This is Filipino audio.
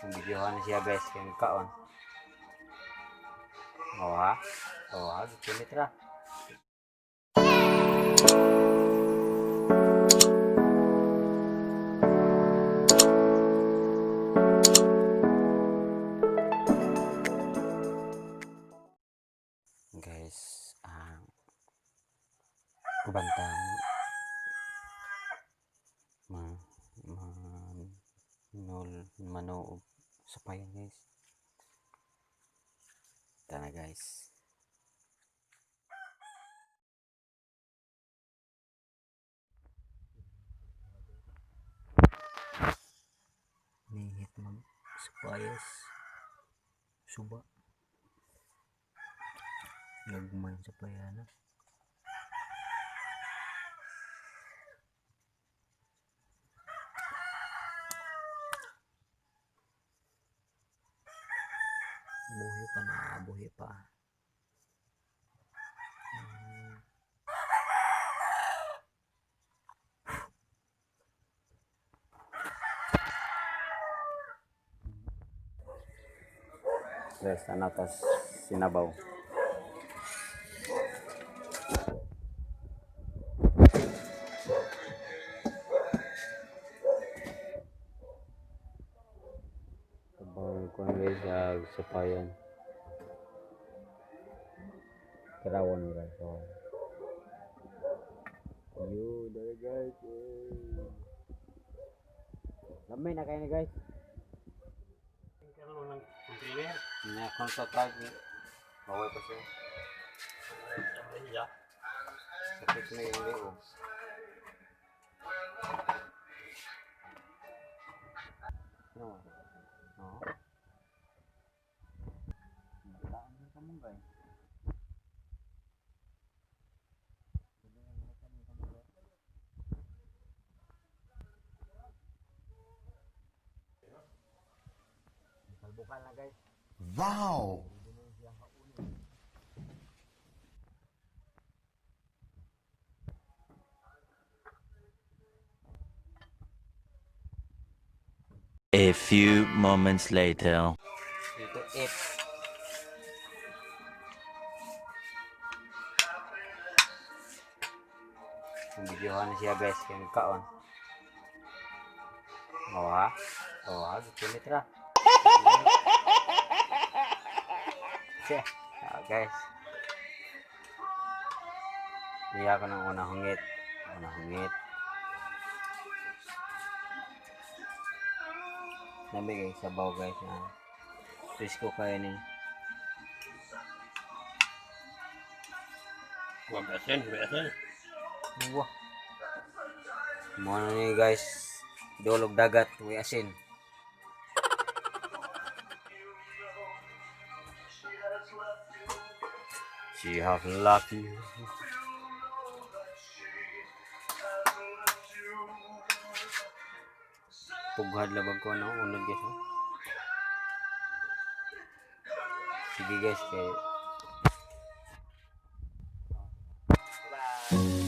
Nabidyohan na siya guys, kaya nagkaon. Oo ha? Oo ha? Gipilit ra. Guys, bantang manoog sa payan guys. Tara guys. Nihit mag supayas suba nagman sa payana. Buhi pa na, buhi pa. Guys, ano tas sinabaw. Sabaw ko guys sa payan. Karawon guys. So, yo, there guys. Lamay na kayo na guys. Nya kontak lagi. Bawal pa siya. Sakit na yung leo. No. No. Bataan din ka mong guys. Bukan na guys. Wow! A few moments later. Dito it. Nabidyohan na siya guys, kaya nagkaon. Oo ha? Oo ha? Gipilit ra. Siya. Guys. Iya ko ng unang hungit. Unang hungit. Nabigay sabaw guys. Fish ko kayo ni. Besin. Wah. Muna ni guys. Dolog dagat. Uwi asin. She have loved you. Pughad labag ko no, unod guys. No? Sige guys, kay bye.